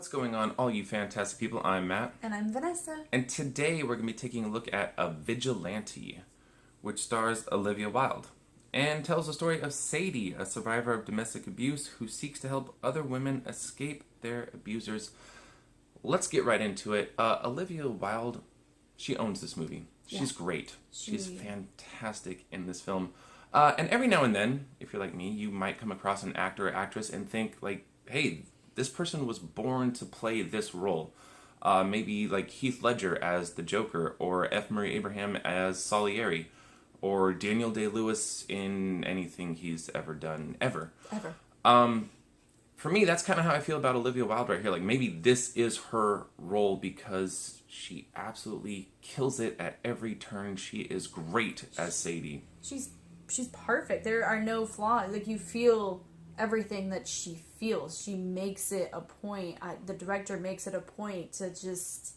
What's going on, all you fantastic people? I'm Matt. And I'm Vanessa. And today we're going to be taking a look at A Vigilante, which stars Olivia Wilde, and tells the story of Sadie, a survivor of domestic abuse who seeks to help other women escape their abusers. Let's get right into it. Olivia Wilde, she owns this movie. She's great. She's fantastic in this film. And every now and then, if you're like me, you might come across an actor or actress and think, like, hey, this person was born to play this role. Maybe like Heath Ledger as the Joker, or F. Murray Abraham as Salieri, or Daniel Day-Lewis in anything he's ever done, ever. For me, that's kind of how I feel about Olivia Wilde right here. Like, maybe this is her role because she absolutely kills it at every turn. She is great as Sadie. She's perfect. There are no flaws. Like, you feel everything that she feels. She makes it a point. The director makes it a point to just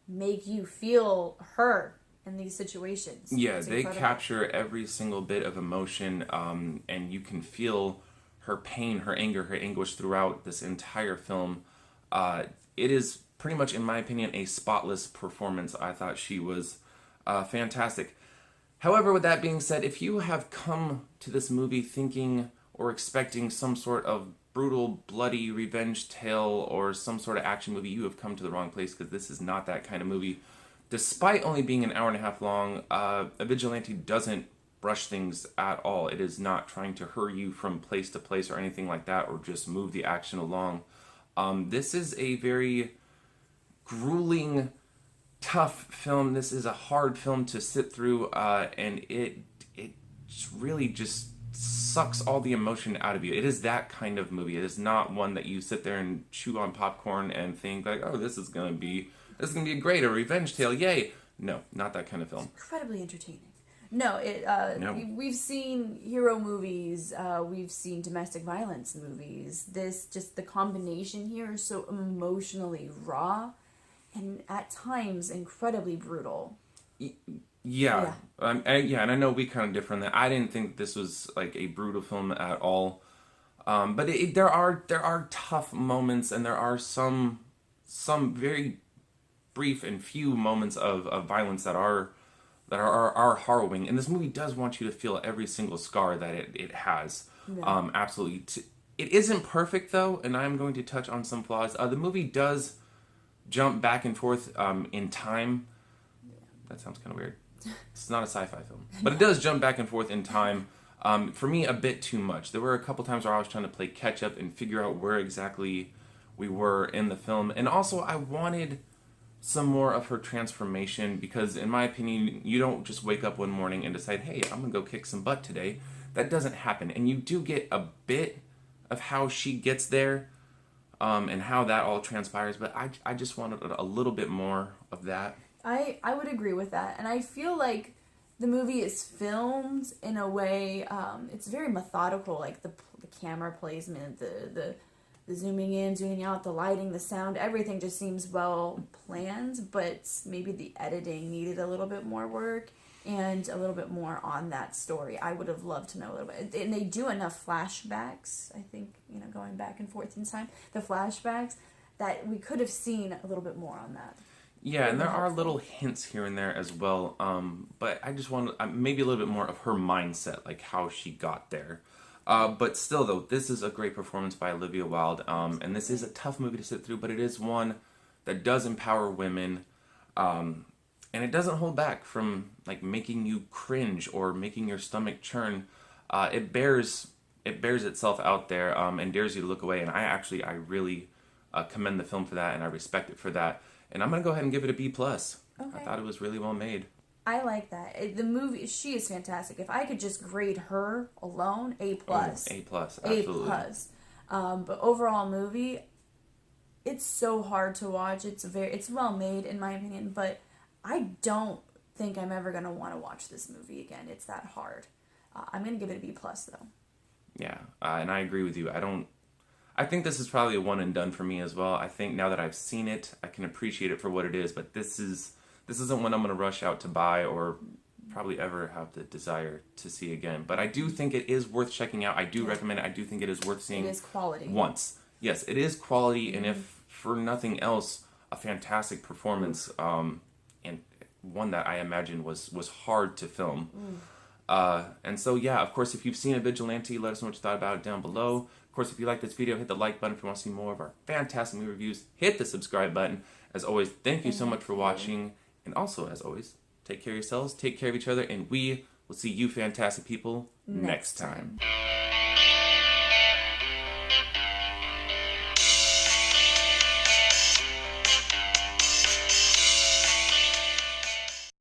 make you feel her in these situations. Yeah, they capture every single bit of emotion, and you can feel her pain, her anger, her anguish throughout this entire film. It is pretty much, in my opinion, a spotless performance. I thought she was fantastic. However, with that being said, if you have come to this movie thinking or expecting some sort of brutal, bloody revenge tale or some sort of action movie, you have come to the wrong place, because this is not that kind of movie. Despite only being an hour and a half long, A Vigilante doesn't rush things at all. It is not trying to hurry you from place to place or anything like that, or just move the action along. This is a very grueling, tough film. This is a hard film to sit through, and it really just sucks all the emotion out of you. It is that kind of movie. It is not one that you sit there and chew on popcorn and think like, oh, this is gonna be great, a revenge tale, yay. No, not that kind of film. It's incredibly entertaining. No. We've seen hero movies, we've seen domestic violence movies. The combination here is so emotionally raw and at times incredibly brutal. Yeah. And I know we kind of differ in that. I didn't think this was like a brutal film at all. But there are tough moments, and there are some very brief and few moments of violence that are harrowing. And this movie does want you to feel every single scar that it has. Yeah. Absolutely. It isn't perfect though, and I'm going to touch on some flaws. The movie does jump back and forth in time. That sounds kind of weird. It's not a sci-fi film, but it does jump back and forth in time. For me, a bit too much. There were a couple times where I was trying to play catch up and figure out where exactly we were in the film. And also, I wanted some more of her transformation, because in my opinion, you don't just wake up one morning and decide, hey, I'm going to go kick some butt today. That doesn't happen. And you do get a bit of how she gets there, and how that all transpires, but I just wanted a little bit more of that. I would agree with that, and I feel like the movie is filmed in a way, it's very methodical, like the camera placement, the zooming in, zooming out, the lighting, the sound, everything just seems well planned, but maybe the editing needed a little bit more work and a little bit more on that story. I would have loved to know a little bit. And they do enough flashbacks, I think, going back and forth in time, the flashbacks, that we could have seen a little bit more on that. Yeah, and there are little hints here and there as well, but I just want maybe a little bit more of her mindset, like how she got there. But still, though, this is a great performance by Olivia Wilde, and this is a tough movie to sit through, but it is one that does empower women, and it doesn't hold back from like making you cringe or making your stomach churn. It bears itself out there, and dares you to look away, and I really commend the film for that, and I respect it for that. And I'm going to go ahead and give it a B+. Okay. I thought it was really well made. I like that. The movie, she is fantastic. If I could just grade her alone, A+. Oh, A+, absolutely. A+. But overall movie, it's so hard to watch. It's well made, in my opinion, but I don't think I'm ever going to want to watch this movie again. It's that hard. I'm going to give it a B+, though. Yeah, and I agree with you. I think this is probably a one and done for me as well. I think now that I've seen it, I can appreciate it for what it is, but this isn't one I'm going to rush out to buy or probably ever have the desire to see again. But I do think it is worth checking out. I do recommend it. I do think it is worth seeing. It is quality. Once. Yes, it is quality, and if for nothing else, a fantastic performance, and one that I imagine was hard to film. And so, yeah, of course, if you've seen a Vigilante, let us know what you thought about it down below. Of course, if you like this video, hit the like button. If you want to see more of our fantastic movie reviews, hit the subscribe button. As always, thank you so much for watching. And also, as always, take care of yourselves, take care of each other, and we will see you fantastic people next time.